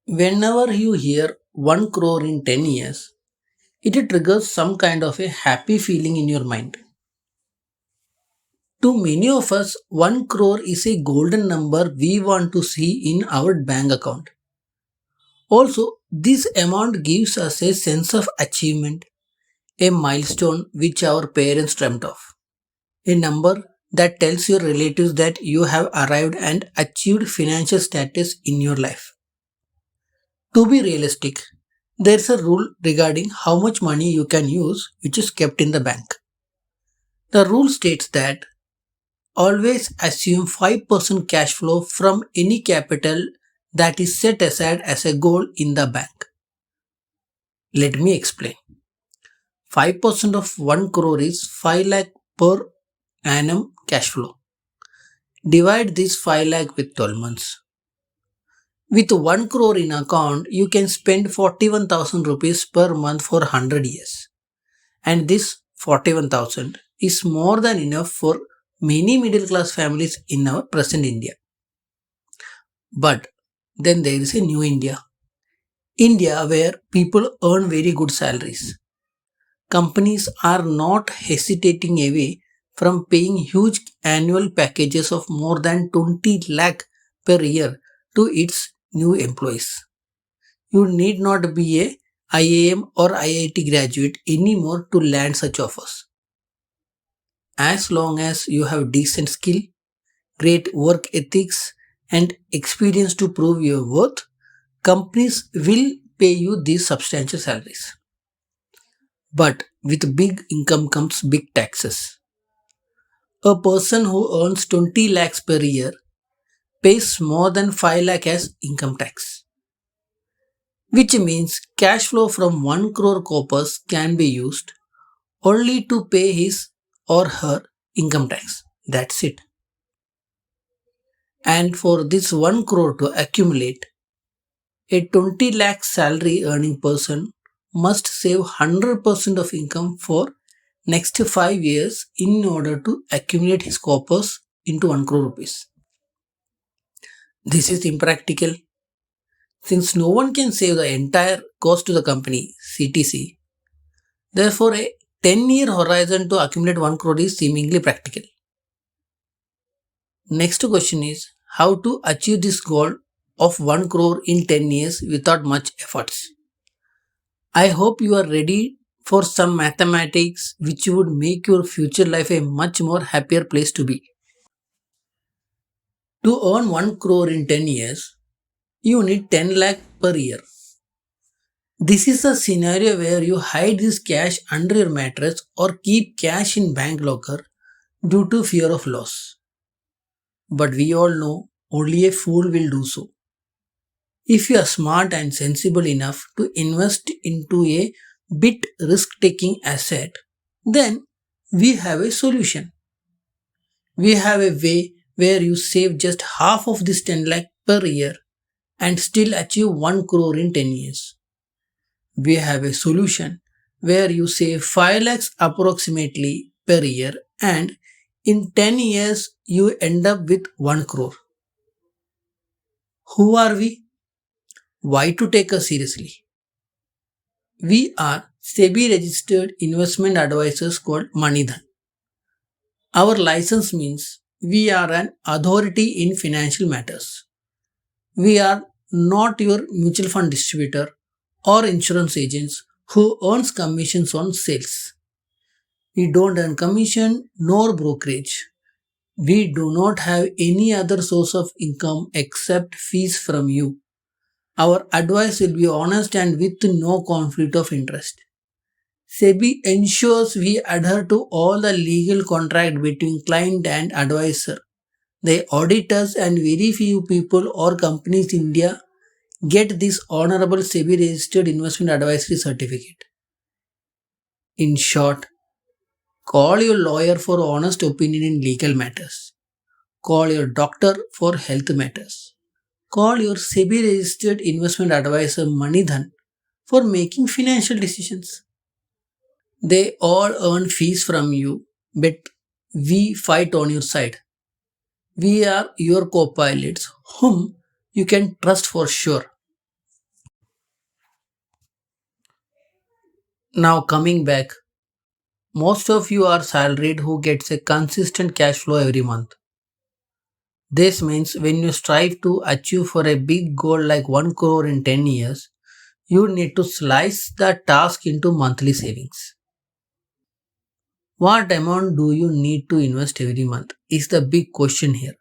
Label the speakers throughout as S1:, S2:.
S1: Whenever you hear 1 crore in 10 years, it triggers some kind of a happy feeling in your mind. To many of us, 1 crore is a golden number we want to see in our bank account. Also, this amount gives us a sense of achievement, a milestone which our parents dreamt of, a number that tells your relatives that you have arrived and achieved financial status in your life. To be realistic, there's a rule regarding how much money you can use which is kept in the bank. The rule states that always assume 5% cash flow from any capital that is set aside as a goal in the bank. Let me explain. 5% of 1 crore is 5 lakh per annum cash flow. Divide this 5 lakh with 12 months. With 1 crore in account, you can spend 41,000 rupees per month for 100 years. And this 41,000 is more than enough for many middle class families in our present India. But then there is a new India. India where people earn very good salaries. Companies are not hesitating away from paying huge annual packages of more than 20 lakh per year to its new employees. You need not be a IAM or IIT graduate anymore to land such offers. As long as you have decent skill, great work ethics, and experience to prove your worth, companies will pay you these substantial salaries. But with big income comes big taxes. A person who earns 20 lakhs per year pays more than 5 lakh as income tax, which means cash flow from 1 crore corpus can be used only to pay his or her income tax. That's it. And for this 1 crore to accumulate, a 20 lakh salary earning person must save 100% of income for next 5 years in order to accumulate his corpus into 1 crore rupees. This is impractical since no one can save the entire cost to the company CTC. Therefore, a 10-year horizon to accumulate 1 crore is seemingly practical. Next question is how to achieve this goal of 1 crore in 10 years without much efforts. I hope you are ready for some mathematics which would make your future life a much more happier place to be. To earn 1 crore in 10 years, you need 10 lakh per year. This is a scenario where you hide this cash under your mattress or keep cash in bank locker due to fear of loss. But we all know only a fool will do so. If you are smart and sensible enough to invest into a bit risk taking asset, then we have a solution. We have a way where you save just half of this 10 lakh per year and still achieve 1 crore in 10 years. We have a solution where you save 5 lakhs approximately per year and in 10 years you end up with 1 crore. Who are we? Why to take us seriously? We are SEBI registered investment advisors called Manidhan. Our license means we are an authority in financial matters. We are not your mutual fund distributor or insurance agents who earns commissions on sales. We don't earn commission nor brokerage. We do not have any other source of income except fees from you. Our advice will be honest and with no conflict of interest. SEBI ensures we adhere to all the legal contract between client and advisor. They audit us and very few people or companies in India get this honorable SEBI registered investment advisory certificate. In short, call your lawyer for honest opinion in legal matters. Call your doctor for health matters. Call your SEBI registered investment advisor Manidhan for making financial decisions. They all earn fees from you, but we fight on your side. We are your co pilots whom you can trust for sure. Now coming back, most of you are salaried who gets a consistent cash flow every month. This means when you strive to achieve for a big goal like 1 crore in 10 years, you need to slice the task into monthly savings. What amount do you need to invest every month is the big question here.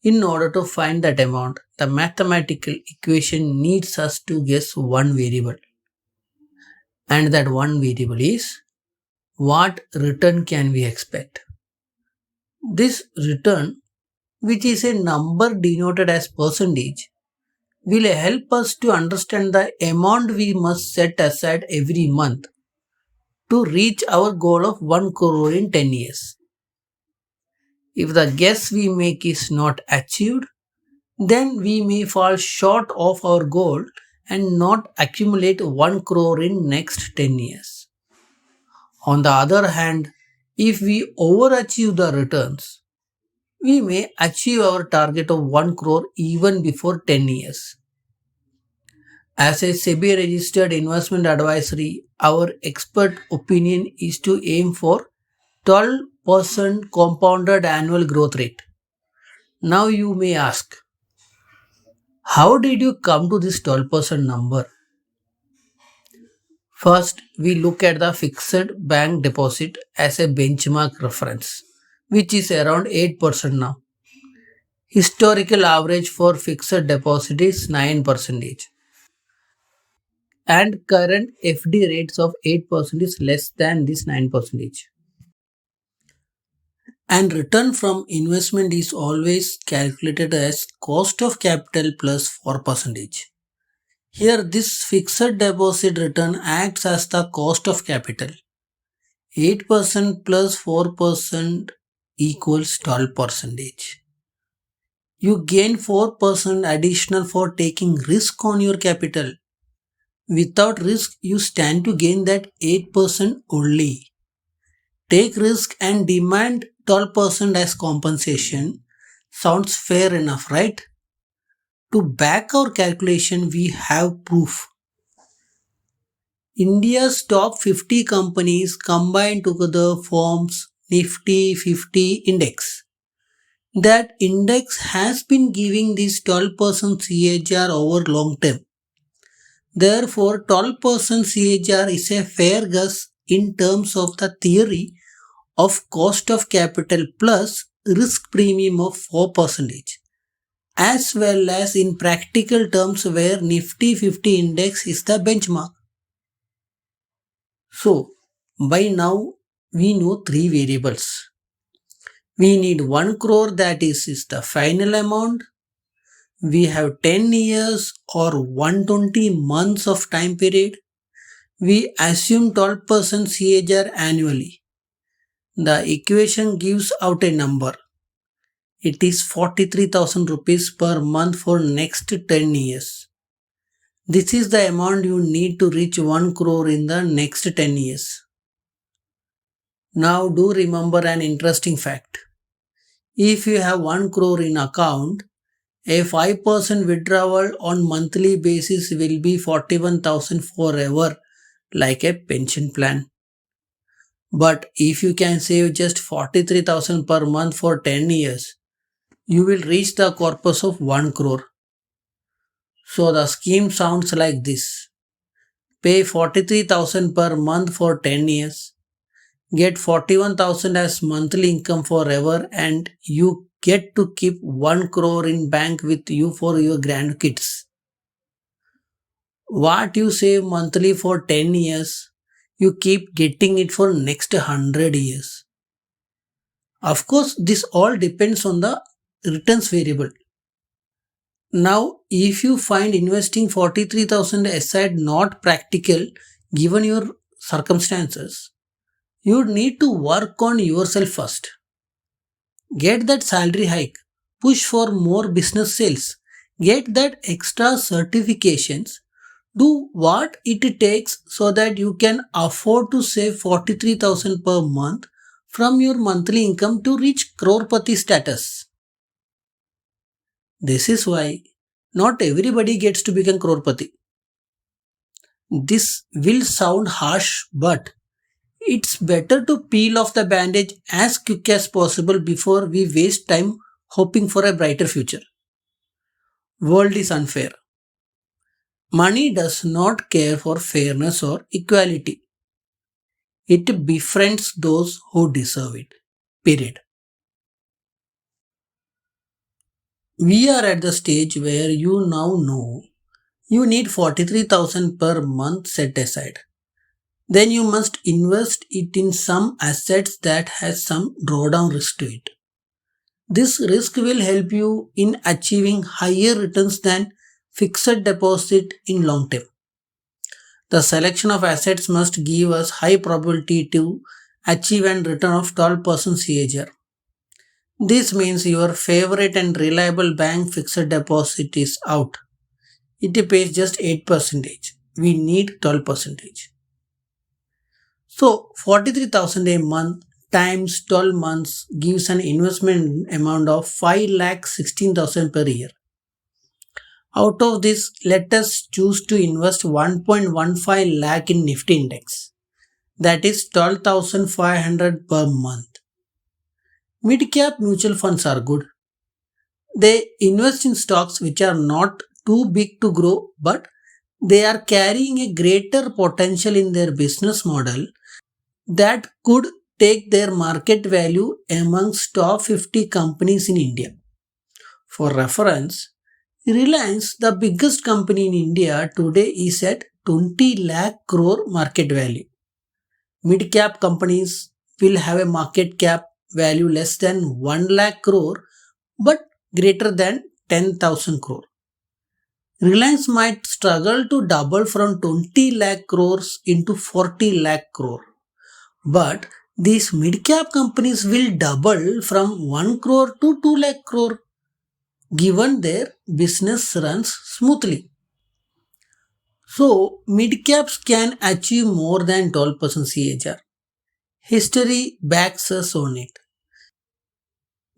S1: In order to find that amount, the mathematical equation needs us to guess one variable. And that one variable is what return can we expect? This return, which is a number denoted as percentage, will help us to understand the amount we must set aside every month to reach our goal of 1 crore in 10 years. If the guess we make is not achieved, then we may fall short of our goal and not accumulate 1 crore in next 10 years. On the other hand, if we overachieve the returns, we may achieve our target of 1 crore even before 10 years. As a SEBI registered investment advisory, our expert opinion is to aim for 12% compounded annual growth rate. Now you may ask, how did you come to this 12% number? First, we look at the fixed bank deposit as a benchmark reference, which is around 8% now. Historical average for fixed deposit is 9%, and current FD rates of 8% is less than this 9%. And return from investment is always calculated as cost of capital plus 4%. Here, this fixed deposit return acts as the cost of capital. 8% plus 4% equals 12%. You gain 4% additional for taking risk on your capital. Without risk, you stand to gain that 8% only. Take risk and demand 12% as compensation. Sounds fair enough, right? To back our calculation, we have proof. India's top 50 companies combined together forms Nifty 50 index. That index has been giving this 12% CAGR over long term. Therefore, 12% CAGR is a fair guess in terms of the theory of cost of capital plus risk premium of 4%, as well as in practical terms where Nifty 50 index is the benchmark. So, by now we know three variables. We need 1 crore, that is the final amount. We have 10 years or 120 months of time period. We assume 12% CAGR annually. The equation gives out a number. It is 43,000 rupees per month for next 10 years. This is the amount you need to reach 1 crore in the next 10 years. Now do remember an interesting fact. If you have 1 crore in account, a 5% withdrawal on monthly basis will be 41,000 forever, like a pension plan. But if you can save just 43,000 per month for 10 years, you will reach the corpus of 1 crore. So the scheme sounds like this. Pay 43,000 per month for 10 years. Get 41,000 as monthly income forever, and you get to keep 1 crore in bank with you for your grandkids. What you save monthly for 10 years, you keep getting it for next 100 years. Of course, this all depends on the returns variable. Now, if you find investing 43,000 aside not practical given your circumstances, you need to work on yourself first. Get that salary hike, push for more business sales, get that extra certifications, do what it takes so that you can afford to save 43,000 per month from your monthly income to reach crorepati status. This is why not everybody gets to become crorepati. This will sound harsh, but it's better to peel off the bandage as quick as possible before we waste time hoping for a brighter future. World is unfair. Money does not care for fairness or equality. It befriends those who deserve it. Period. We are at the stage where you now know you need 43,000 per month set aside. Then you must invest it in some assets that has some drawdown risk to it. This risk will help you in achieving higher returns than fixed deposit in long term. The selection of assets must give us high probability to achieve an return of 12% CAGR. This means your favorite and reliable bank fixed deposit is out. It pays just 8%. We need 12%. So 43,000 a month times 12 months gives an investment amount of 5 lakh 16,000 per year. Out of this, let us choose to invest 1.15 lakh in Nifty index. That is 12,500 per month. Mid-cap mutual funds are good. They invest in stocks which are not too big to grow, but they are carrying a greater potential in their business model that could take their market value amongst top 50 companies in India. For reference, Reliance, the biggest company in India today, is at 20 lakh crore market value. Mid cap companies will have a market cap value less than 1 lakh crore but greater than 10,000 crore. Reliance might struggle to double from 20 lakh crores into 40 lakh crore. But these mid cap companies will double from 1 crore to 2 lakh crore given their business runs smoothly. So, mid caps can achieve more than 12% CAGR. History backs us on it.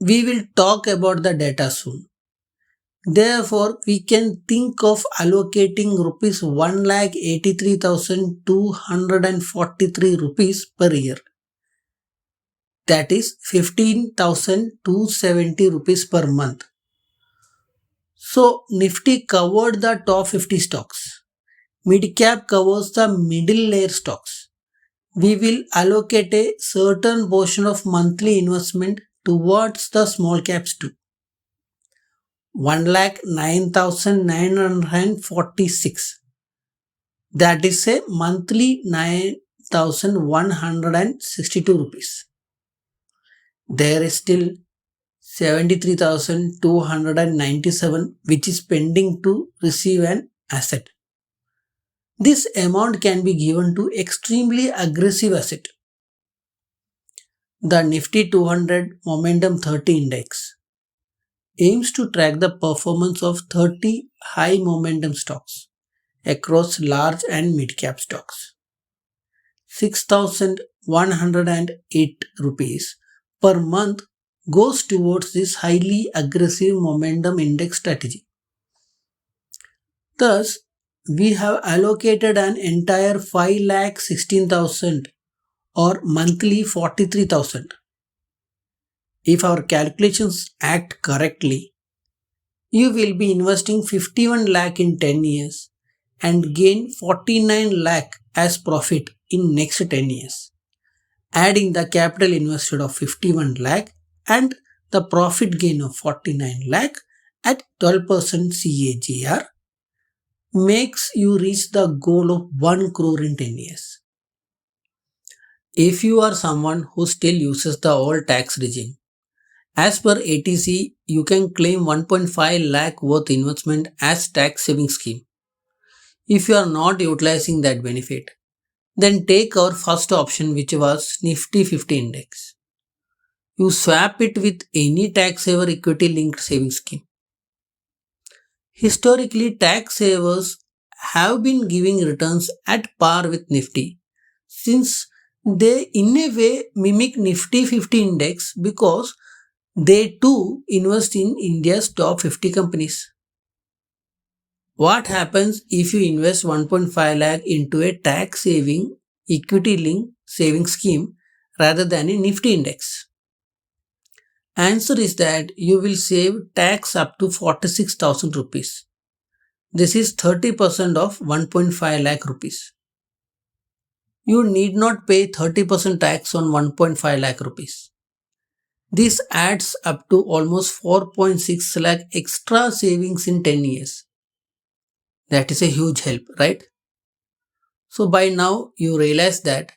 S1: We will talk about the data soon. Therefore, we can think of allocating rupees 1,83,243 rupees per year. That is 15,270 rupees per month. So, Nifty covered the top 50 stocks. Mid cap covers the middle layer stocks. We will allocate a certain portion of monthly investment towards the small caps too. 1,09,946. That is a monthly 9,162 rupees. There is still 73,297 which is pending to receive an asset. This amount can be given to extremely aggressive asset. The Nifty 200 Momentum 30 Index aims to track the performance of 30 high momentum stocks across large and mid cap stocks. 6,108 rupees per month goes towards this highly aggressive momentum index strategy. Thus, we have allocated an entire 5,16,000 or monthly 43,000. If our calculations act correctly, you will be investing 51 lakh in 10 years and gain 49 lakh as profit in next 10 years. Adding the capital invested of 51 lakh and the profit gain of 49 lakh at 12% CAGR makes you reach the goal of 1 crore in 10 years. If you are someone who still uses the old tax regime, as per ATC, you can claim 1.5 lakh worth investment as tax saving scheme. If you are not utilizing that benefit, then take our first option which was Nifty 50 index. You swap it with any tax saver equity linked savings scheme. Historically, tax savers have been giving returns at par with Nifty since they in a way mimic Nifty 50 index because they too invest in India's top 50 companies. What happens if you invest 1.5 lakh into a tax saving equity linked saving scheme rather than a Nifty index? Answer is that you will save tax up to 46,000 rupees. This is 30% of 1.5 lakh rupees. You need not pay 30% tax on 1.5 lakh rupees. This adds up to almost 4.6 lakh extra savings in 10 years. That is a huge help, right? So by now you realize that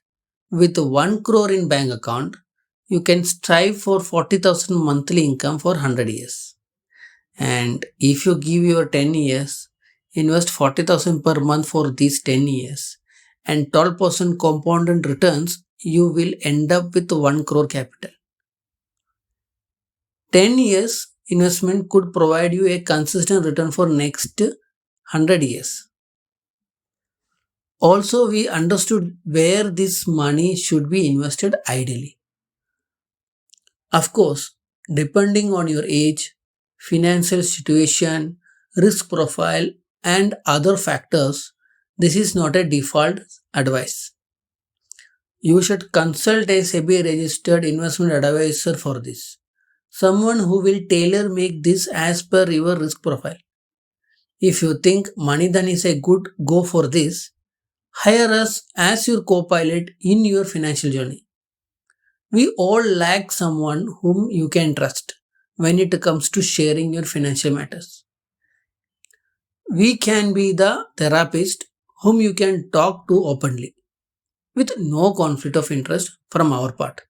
S1: with 1 crore in bank account, you can strive for 40,000 monthly income for 100 years. And if you give your 10 years, invest 40,000 per month for these 10 years and 12% compounded returns, you will end up with 1 crore capital. 10 years investment could provide you a consistent return for next 100 years. Also, we understood where this money should be invested ideally. Of course, depending on your age, financial situation, risk profile, and other factors, this is not a default advice. You should consult a SEBI registered investment advisor for this. Someone who will tailor make this as per your risk profile. If you think Manidhan is a good go for this, hire us as your co-pilot in your financial journey. We all lack someone whom you can trust when it comes to sharing your financial matters. We can be the therapist whom you can talk to openly with no conflict of interest from our part.